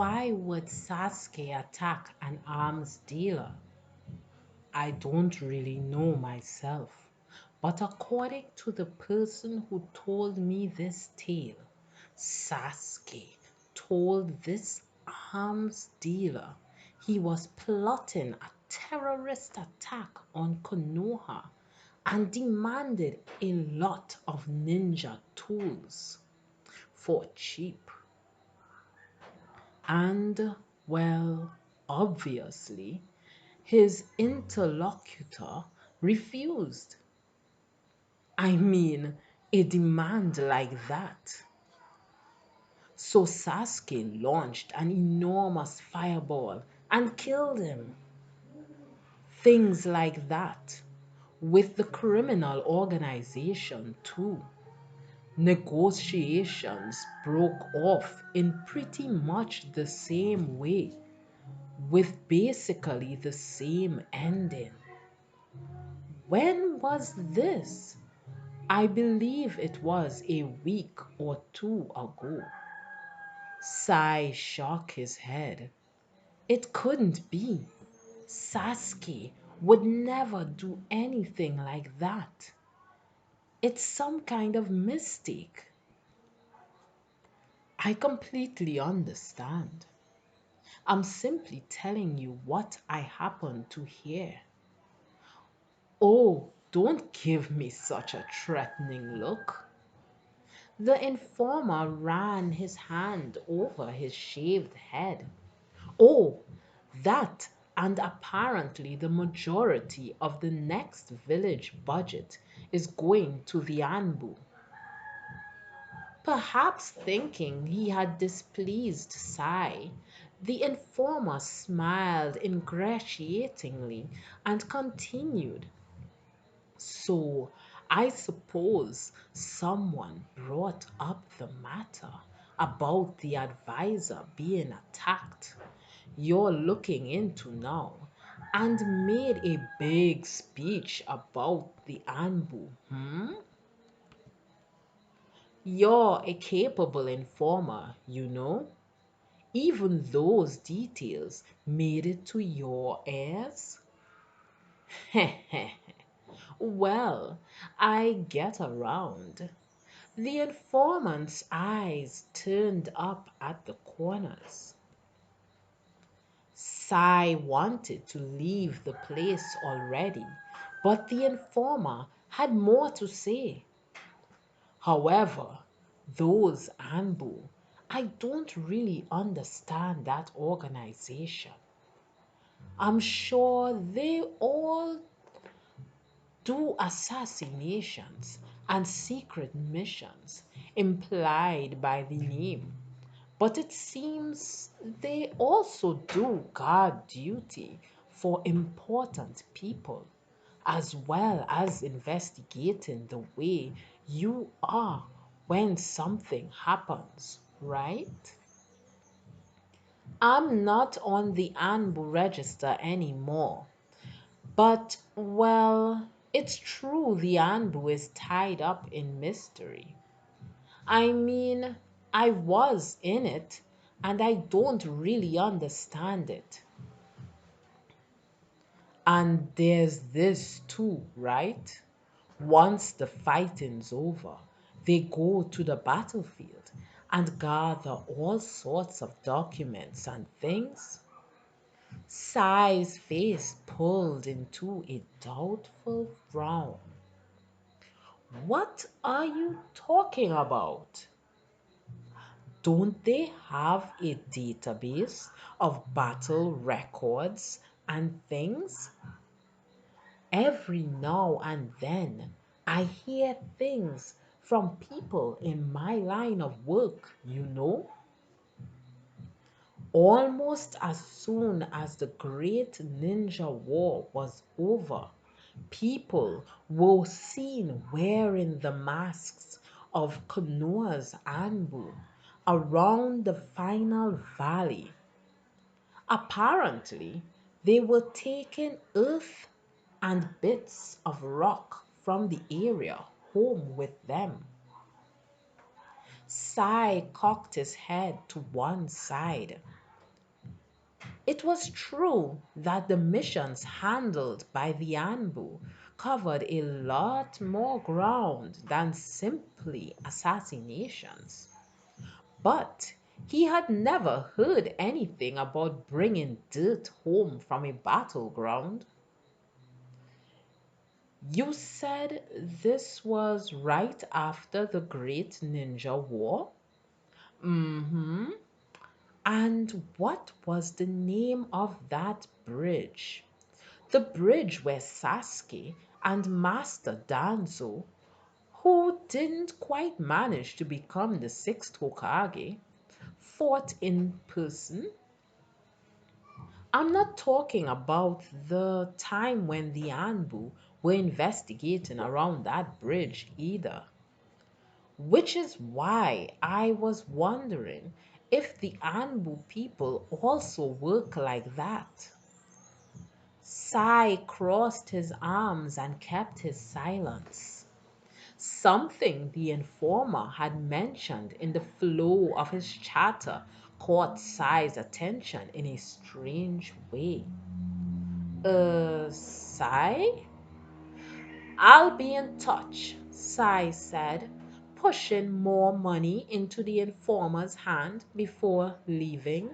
why would Sasuke attack an arms dealer? I don't really know myself, but according to the person who told me this tale, Sasuke told this arms dealer he was plotting a terrorist attack on Konoha and demanded a lot of ninja tools for cheap. And, well, obviously, his interlocutor refused. I mean, a demand like that. So Sasuke launched an enormous fireball and killed him. Things like that. With the criminal organization, too. Negotiations broke off in pretty much the same way, with basically the same ending. When was this? I believe it was a week or two ago. Sai shook his head. It couldn't be. Sasuke would never do anything like that. It's some kind of mistake. I completely understand. I'm simply telling you what I happened to hear. Oh, don't give me such a threatening look. The informer ran his hand over his shaved head. Oh, that and apparently the majority of the next village budget is going to the Anbu. Perhaps thinking he had displeased Sai, the informer smiled ingratiatingly and continued. So I suppose someone brought up the matter about the advisor being attacked you're looking into now and made a big speech about the Anbu. Hmm? You're a capable informer, you know. Even those details made it to your ears. Well, I get around. The informant's eyes turned up at the corners. Sai wanted to leave the place already, but the informer had more to say. However, those Anbu, I don't really understand that organization. I'm sure they all do assassinations and secret missions implied by the name. But it seems they also do guard duty for important people, as well as investigating the way you are when something happens, right? I'm not on the ANBU register anymore, but well, it's true the ANBU is tied up in mystery. I mean, I was in it and I don't really understand it. And there's this too, right? Once the fighting's over, they go to the battlefield and gather all sorts of documents and things. Sai's face pulled into a doubtful frown. What are you talking about? Don't they have a database of battle records and things? Every now and then, I hear things from people in my line of work, you know? Almost as soon as the Great Ninja War was over, people were seen wearing the masks of Konoha's Anbu around the final valley. Apparently, they were taking earth and bits of rock from the area home with them. Sai cocked his head to one side. It was true that the missions handled by the Anbu covered a lot more ground than simply assassinations. But he had never heard anything about bringing dirt home from a battleground. You said this was right after the Great Ninja War? Mm-hmm. And what was the name of that bridge? The bridge where Sasuke and Master Danzo, who didn't quite manage to become the sixth Hokage, fought in person. I'm not talking about the time when the Anbu were investigating around that bridge either. Which is why I was wondering if the Anbu people also work like that. Sai crossed his arms and kept his silence. Something the informer had mentioned in the flow of his chatter caught Sai's attention in a strange way. Sai? I'll be in touch, Sai said, pushing more money into the informer's hand before leaving.